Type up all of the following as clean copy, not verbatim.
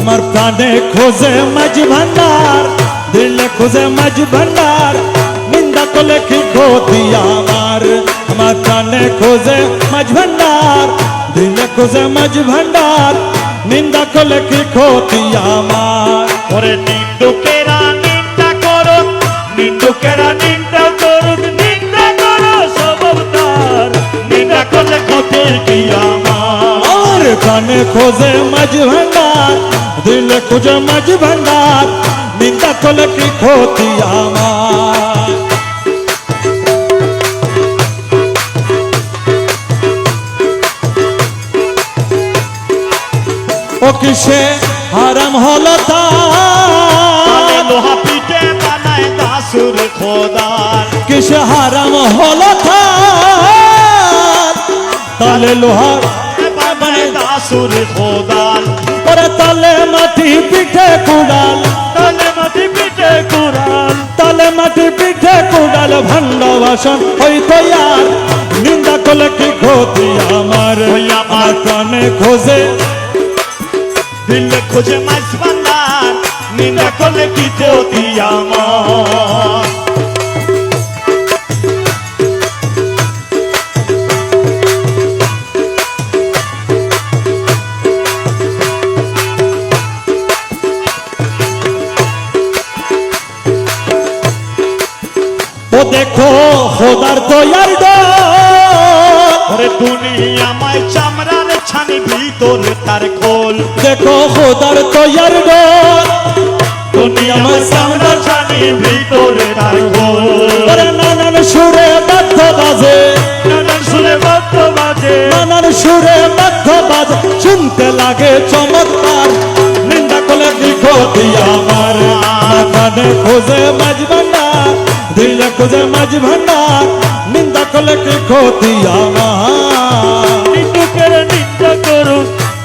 আমার প্রাণে খোঁজে মাঝ ভান্ডার, দিলে খোঁজে মাঝ ভান্ডার, নিন্দা করলে কি ক্ষতি আমার। আমার প্রাণে খোঁজে মাঝ ভান্ডার, দিলে খোঁজে মাঝ ভান্ডার, নিন্দা করলে কি ক্ষতি আমার। ওরে নিন্দুকেরা নিন্দা করো, নিন্দুকেরা নিন্দা করো, নিন্দা করো স্বভাব তার, নিন্দা করলে ক্ষতি কি আমার। প্রাণে খোঁজে মাঝ ভান্ডার, দিলে খোঁজে মাঝ ভান্ডার, নিন্দা করলে কি ক্ষতি আমার। ও কিসে হারাম হলো তার, লোহা পিঠে বানায় দাসুর খোদার। কিসে হারাম হলো তার, তালে লোহার বানায় দাসুর খোদার। ওরে তালে মাটি পিঠে কুড়াল, তালে মাটি পিঠে কুড়াল, তালে মাটি পিঠে কুড়াল, ভান্ড বাসন হইতো আর, নিন্দা করলে কি ক্ষতি আমার। আমার প্রাণে খোঁজে, দিলে খোঁজে মাছ ভান্ডার, নিন্দা করলে কি ক্ষতি আমার। ও দেখো খোদার তৈয়ার ওরে দুনিয়াময় চামড়ার ছানি ভিতরে তার খোল। দেখো খোদার তৈয়ার দুনিয়াময় চামড়ার ছানি ভিতরে তার খোল। ওরে নানান সুরে বাদ্য বাজে, নানান সুরে বাদ্য বাজে, নানান সুরে বাদ্য বাজে, শুনতে লাগে চমৎকার, নিন্দা করলে কি ক্ষতি আমার। প্রাণে খোঁজে মাঝ ভান্ডার, দিলে খোঁজে মাঝ ভান্ডার, নিন্দা করলে কি ক্ষতি আমার। নিন্দুকের নিন্দা করো,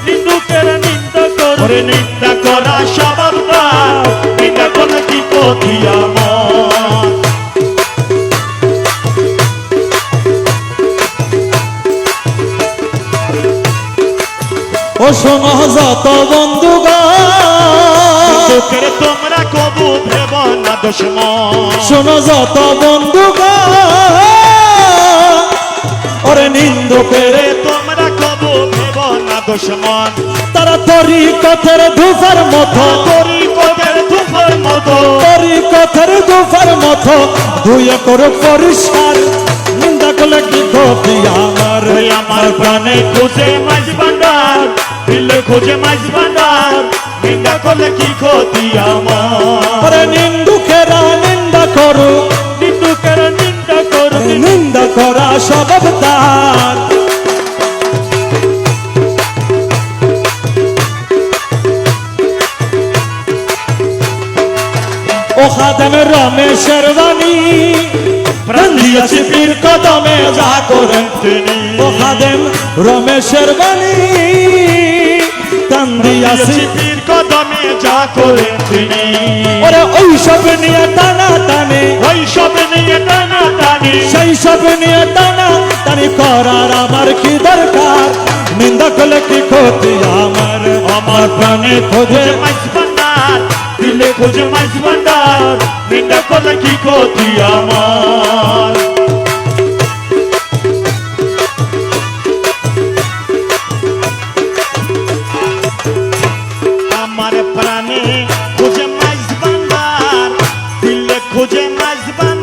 নিন্দুকের নিন্দা করো, ওরে নিন্দা করা স্বভাব তার, নিন্দা করলে কি ক্ষতি আমার। ও শোনো যত বন্ধুগণ, নিন্দুকের তোমরা কবু ভেব না দুশমন। শোনো যত বন্ধুগণ, ওরে নিন্দুকের তোমরা কবু ভেব না দুশমন। তারা তরিকতের ধূপের মতো, তরিকতের ধূপের মতো, তরিকতের ধূপের মতো, ধুয়ে করো পরিষ্কার, নিন্দা করলে কি ক্ষতি আমার। ওই আমার প্রাণে খুঁজে মাছ ভান্ডার, দিলে খুঁজে মাছ ভান্ডার, নিন্দা করলে কি ক্ষতি আমার। ওরে নিন্দুকেরা নিন্দা করো, নিন্দুকেরা নিন্দা করো, নিন্দা করা স্বভাব তার। ও খাদেম রমেশের বাণী, প্রাণ দিয়েছি পীর কদমে যা করেন তিনি। ও খাদেম রমেশের বাণী, প্রাণ দিয়েছি পীর কদমে যা করেন তিনি। ওরে ওই সব নিয়ে টানা টানে, ওই সব নিয়ে টানা টানি, সেই সব নিয়ে টানা টানি করার আমার কি দরকার, নিন্দা করলে কি ক্ষতি আমার। আমার প্রাণে খোঁজে মাছ ভান্ডার, দিলে খুঁজে মাছ ভান্ডার, নিন্দা করলে কি ক্ষতি আমার। আমার প্রাণে খুঁজে মাছ ভান্ডার, দিলে খুঁজে মাছ ভান্ডার।